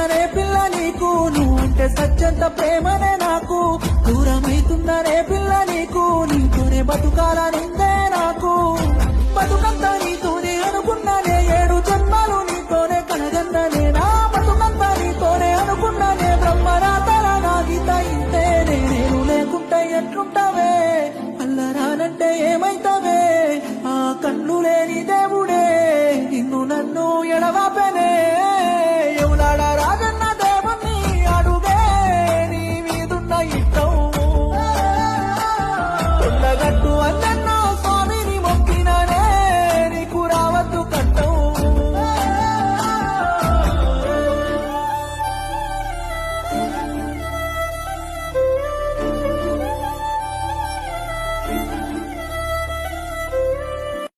అనుకున్నానే పిల్ల నీకు నువ్వంటే సత్యంత ప్రేమనే నాకు దూరమైతుందనే పిల్ల నీకు నీతోనే బతుకాలనుందే నాకు బతుకంతా నీతోనే అనుకున్నానే 7 జన్మలు నీతోనే కనగన్ననే నా బతుకంతా నీతోనే అనుకున్నానే బ్రహ్మరాతల నా గీత ఇంతేనే నేను లేకుంటే ఎట్లుంటావే అల్లరానంటే ఏమైతావే ఆ కన్ను లేని దేవుడే నిన్ను నన్ను ఎడవా